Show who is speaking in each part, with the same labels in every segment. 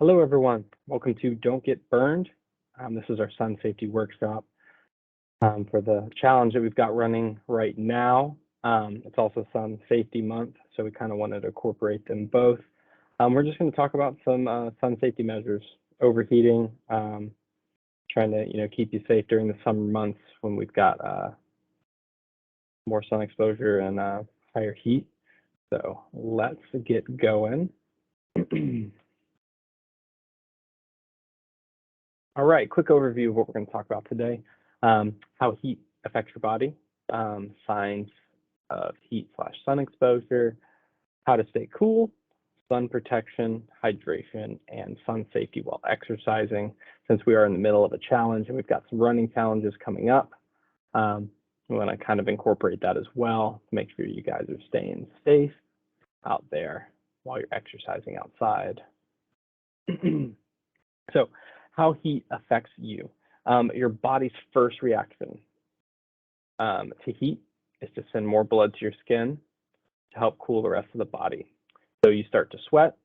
Speaker 1: Hello, everyone. Welcome to Don't Get Burned. This is our sun safety workshop for the challenge that we've got running right now. It's also Sun Safety Month, so we kind of wanted to incorporate them both. We're just going to talk about some sun safety measures, overheating, trying to keep you safe during the summer months when we've got more sun exposure and higher heat. So let's get going. All right, quick overview of what we're going to talk about today. How heat affects your body, signs of heat/sun exposure, how to stay cool, sun protection, hydration, and sun safety while exercising. Since we are in the middle of a challenge and we've got some running challenges coming up, we want to kind of incorporate that as well to make sure you guys are staying safe out there while you're exercising outside. So, how heat affects you. Your body's first reaction to heat is to send more blood to your skin to help cool the rest of the body. So you start to sweat,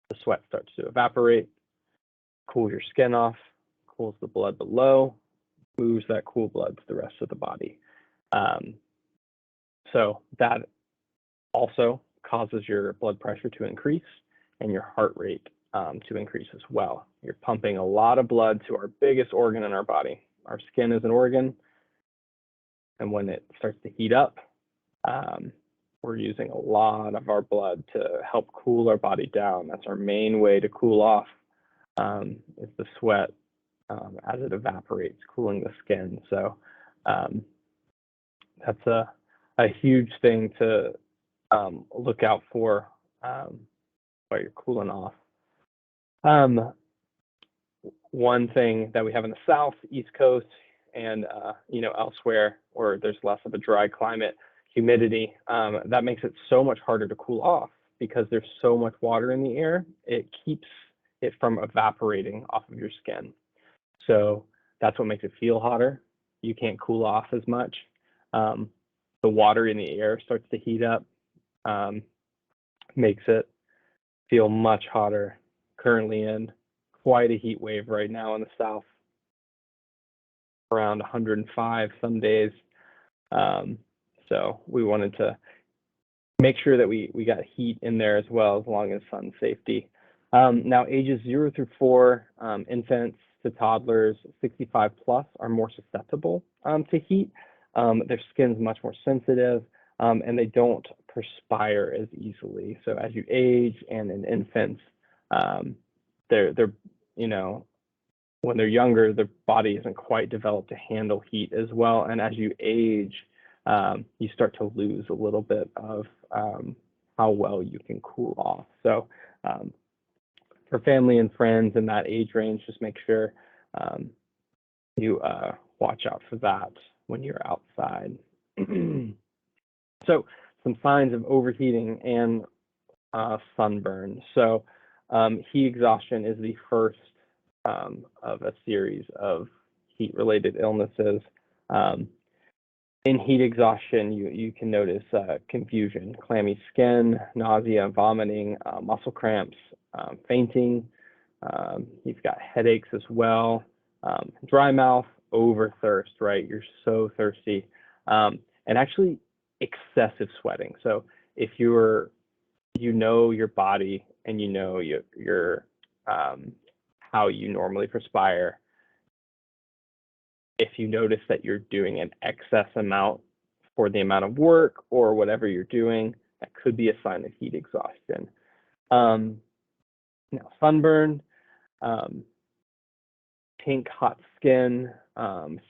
Speaker 1: the sweat starts to evaporate, cools your skin off, cools the blood below, moves that cool blood to the rest of the body. So that also causes your blood pressure to increase and your heart rate to increase as well. You're pumping a lot of blood to our biggest organ in our body. Our skin is an organ, and when it starts to heat up, we're using a lot of our blood to help cool our body down. That's our main way to cool off, is the sweat as it evaporates, cooling the skin. So that's a huge thing to look out for while you're cooling off. One thing that we have in the South, East Coast, and elsewhere where there's less of a dry climate, humidity, that makes it so much harder to cool off because there's so much water in the air. It keeps it from evaporating off of your skin. So that's what makes it feel hotter. You can't cool off as much. The water in the air starts to heat up, makes it feel much hotter. Currently in quite a heat wave right now in the South, around 105 some days. So we wanted to make sure that we got heat in there as well, as long as sun safety. Now, ages 0 through 4, infants to toddlers, 65 plus are more susceptible to heat. Their skin's much more sensitive, and they don't perspire as easily. So as you age and in infants, they're when they're younger, their body isn't quite developed to handle heat as well. And as you age, you start to lose a little bit of how well you can cool off. So for family and friends in that age range, just make sure you watch out for that when you're outside. So some signs of overheating and sunburn. So heat exhaustion is the first of a series of heat-related illnesses. In heat exhaustion, you can notice confusion, clammy skin, nausea, vomiting, muscle cramps, fainting. You've got headaches as well, dry mouth, over thirst, right? You're so thirsty, and actually excessive sweating. So if your body and your how you normally perspire, if you notice that you're doing an excess amount for the amount of work or whatever you're doing, that could be a sign of heat exhaustion. Now, sunburn, pink, hot skin,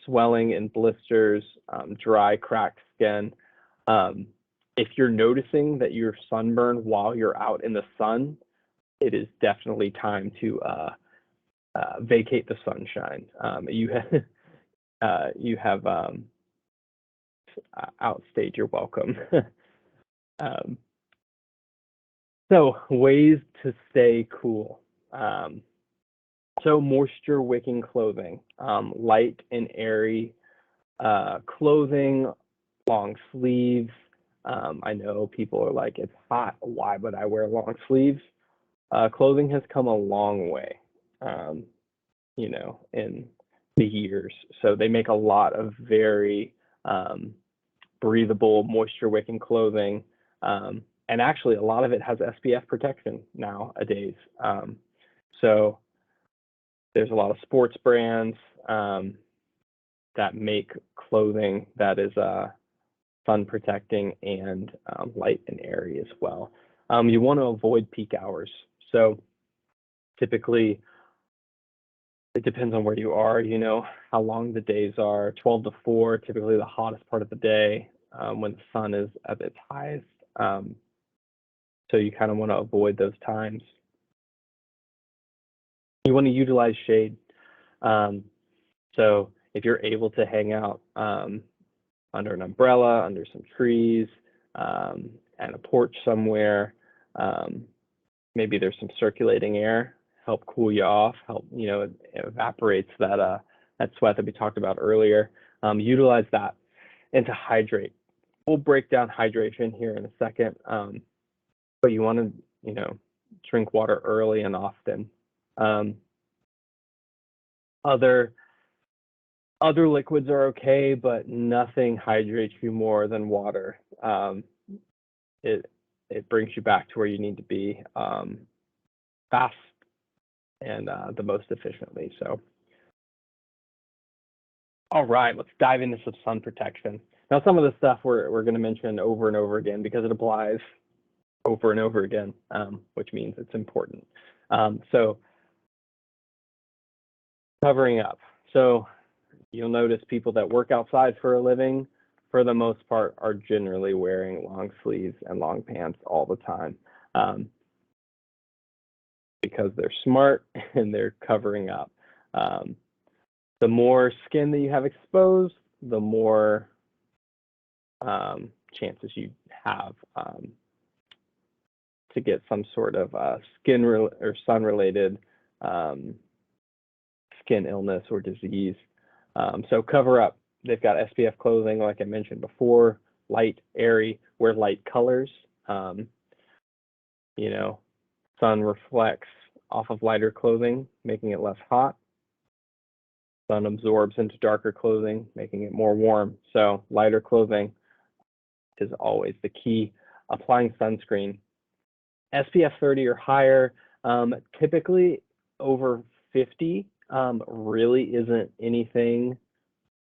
Speaker 1: swelling and blisters, dry, cracked skin. If you're noticing that you're sunburned while you're out in the sun, it is definitely time to vacate the sunshine. You have outstayed your welcome. So ways to stay cool. So moisture wicking clothing, light and airy clothing, long sleeves. I know people are like, it's hot, why would I wear long sleeves? clothing has come a long way, in the years. So they make a lot of very breathable, moisture-wicking clothing. And actually, a lot of it has SPF protection nowadays. So there's a lot of sports brands that make clothing that is sun protecting and light and airy as well. You want to avoid peak hours. So typically, it depends on where you are, how long the days are. 12 to 4, typically the hottest part of the day when the sun is at its highest. So you kind of want to avoid those times. You want to utilize shade. So if you're able to hang out under an umbrella, under some trees, at a porch somewhere, maybe there's some circulating air, help cool you off, it evaporates that sweat that we talked about earlier. Utilize that, and to hydrate. We'll break down hydration here in a second, but you want to, drink water early and often. Other liquids are okay, but nothing hydrates you more than water. It brings you back to where you need to be fast and the most efficiently. So, all right, let's dive into some sun protection. Now, some of the stuff we're going to mention over and over again because it applies over and over again, which means it's important. So, covering up. So, you'll notice people that work outside for a living, for the most part, are generally wearing long sleeves and long pants all the time because they're smart and they're covering up. The more skin that you have exposed, the more chances you have to get some sort of skin or sun-related skin illness or disease. So cover up. They've got SPF clothing, like I mentioned before, light, airy, wear light colors. Sun reflects off of lighter clothing, making it less hot. Sun absorbs into darker clothing, making it more warm. So lighter clothing is always the key. Applying sunscreen. SPF 30 or higher, typically over 50 really isn't anything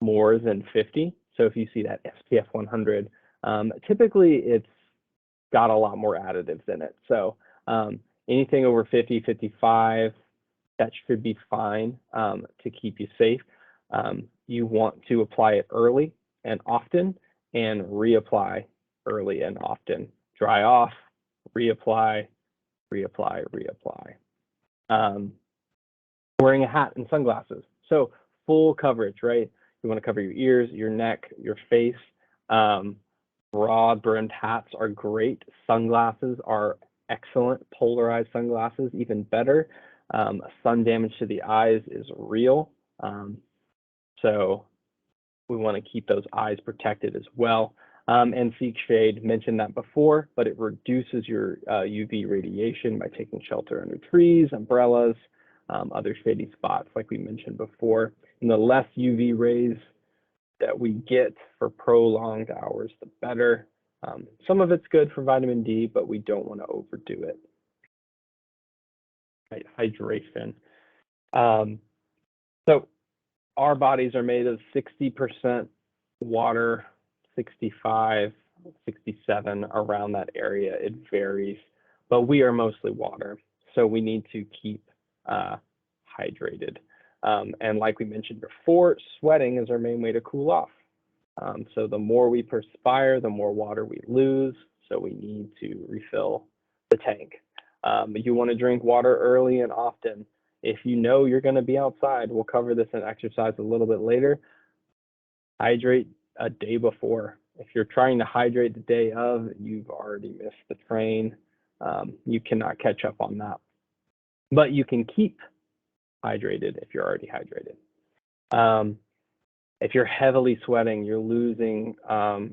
Speaker 1: more than 50. So if you see that SPF 100, typically it's got a lot more additives in it. So anything over 50, 55, that should be fine to keep you safe. You want to apply it early and often and reapply early and often. Dry off, reapply, reapply, reapply. Wearing a hat and sunglasses. So full coverage, right? You want to cover your ears, your neck, your face. Broad brimmed hats are great. Sunglasses are excellent. Polarized sunglasses, even better. Sun damage to the eyes is real. So we want to keep those eyes protected as well. And seek shade, mentioned that before, but it reduces your UV radiation by taking shelter under trees, umbrellas, other shady spots like we mentioned before. And the less UV rays that we get for prolonged hours, the better. Some of it's good for vitamin D, but we don't want to overdo it. Right, hydration. So our bodies are made of 60% water, 65, 67, around that area. It varies, but we are mostly water. So we need to keep hydrated. And like we mentioned before, sweating is our main way to cool off. So the more we perspire, the more water we lose. So we need to refill the tank. You want to drink water early and often. If you know you're going to be outside, we'll cover this in exercise a little bit later. Hydrate a day before. If you're trying to hydrate the day of, you've already missed the train. You cannot catch up on that. But you can keep hydrated if you're already hydrated. If you're heavily sweating, you're losing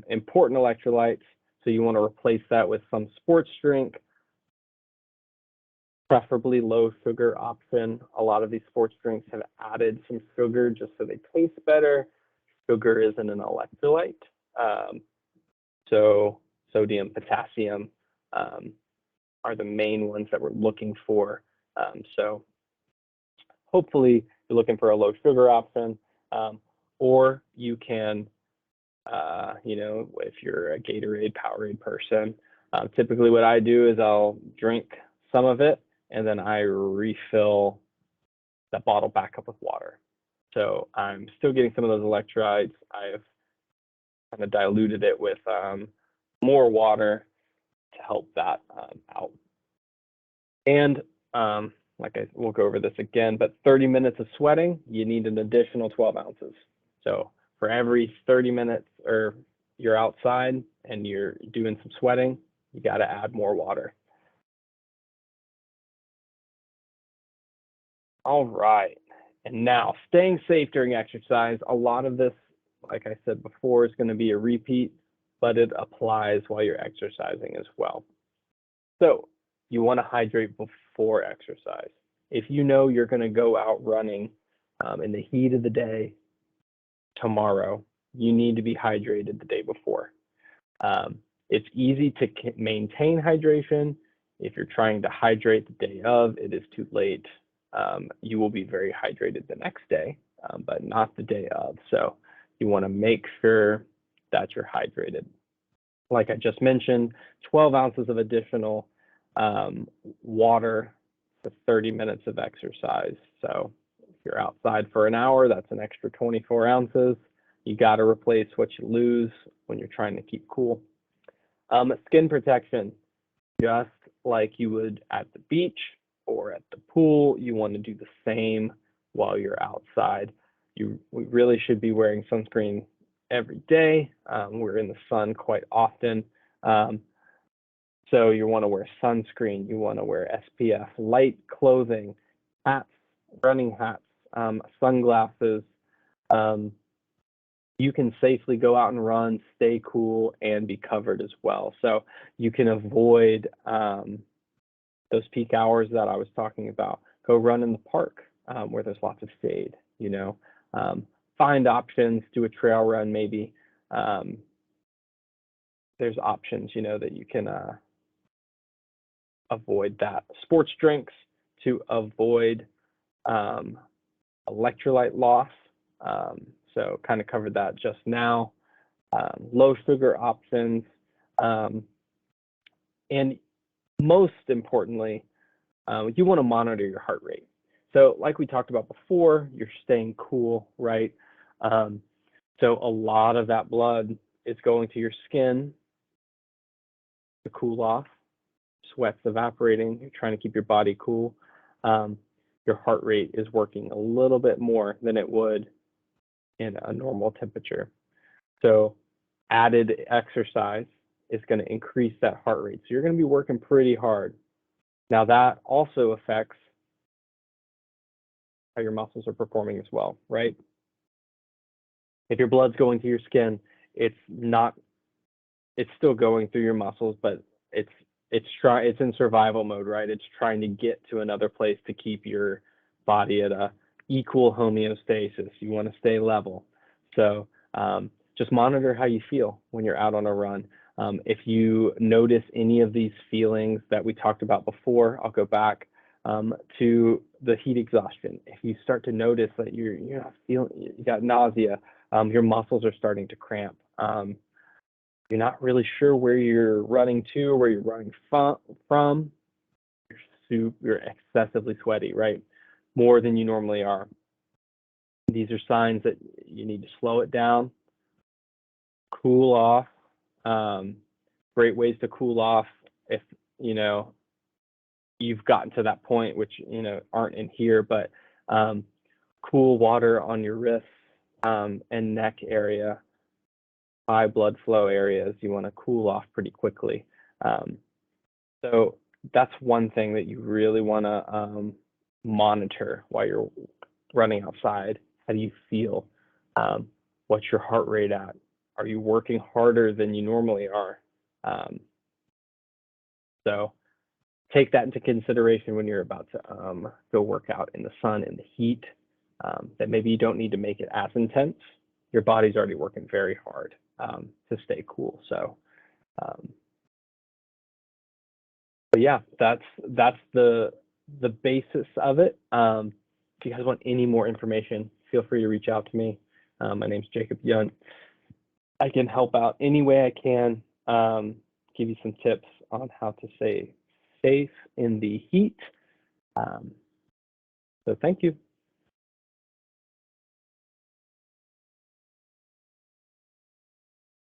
Speaker 1: important electrolytes. So you want to replace that with some sports drink. preferably low sugar option. A lot of these sports drinks have added some sugar just so they taste better. Sugar isn't an electrolyte. So sodium, potassium are the main ones that we're looking for. So hopefully you're looking for a low sugar option, or you can, if you're a Gatorade, Powerade person, typically what I do is I'll drink some of it and then I refill that bottle back up with water. So I'm still getting some of those electrolytes. I've kind of diluted it with more water to help that out. And we'll go over this again, but 30 minutes of sweating, you need an additional 12 ounces. So for every 30 minutes or you're outside and you're doing some sweating, you got to add more water. All right. And now staying safe during exercise. A lot of this, like I said before, is going to be a repeat, but it applies while you're exercising as well. So you want to hydrate before exercise. If you know you're going to go out running in the heat of the day tomorrow, you need to be hydrated the day before. It's easy to maintain hydration. If you're trying to hydrate the day of, it is too late. You will be very hydrated the next day, but not the day of. So you want to make sure that you're hydrated. Like I just mentioned, 12 ounces of additional water for 30 minutes of exercise. So if you're outside for an hour, that's an extra 24 ounces. You got to replace what you lose when you're trying to keep cool. Skin protection, just like you would at the beach or at the pool, you want to do the same while you're outside. We really should be wearing sunscreen every day. We're in the sun quite often. So you want to wear sunscreen, you want to wear SPF, light clothing, hats, running hats, sunglasses. You can safely go out and run, stay cool, and be covered as well. So you can avoid those peak hours that I was talking about. Go run in the park where there's lots of shade, find options, do a trail run maybe. There's options, that you can avoid that. Sports drinks to avoid electrolyte loss. So kind of covered that just now. Low sugar options. And most importantly, you want to monitor your heart rate. So like we talked about before, you're staying cool, right? So a lot of that blood is going to your skin to cool off. Sweat's evaporating. You're trying to keep your body cool. Your heart rate is working a little bit more than it would in a normal temperature. So added exercise is going to increase that heart rate. So you're going to be working pretty hard. Now that also affects how your muscles are performing as well, right? If your blood's going to your skin, it's still going through your muscles, but it's in survival mode, right? It's trying to get to another place to keep your body at a equal homeostasis. You want to stay level. So just monitor how you feel when you're out on a run. If you notice any of these feelings that we talked about before, I'll go back to the heat exhaustion. If you start to notice that you're not feeling, you got nausea, your muscles are starting to cramp. You're not really sure where you're running to or where you're running from. You're excessively sweaty, right? More than you normally are. These are signs that you need to slow it down, cool off. Great ways to cool off if you've gotten to that point, which aren't in here, but cool water on your wrists and neck area, high blood flow areas. You want to cool off pretty quickly. So that's one thing that you really want to monitor while you're running outside. How do you feel? What's your heart rate at? Are you working harder than you normally are? So take that into consideration when you're about to go work out in the sun, in the heat, that maybe you don't need to make it as intense. Your body's already working very hard to stay cool. So, but yeah, that's the basis of it. If you guys want any more information, feel free to reach out to me. My name's Jacob Yunt. I can help out any way I can, give you some tips on how to stay safe in the heat. So thank you.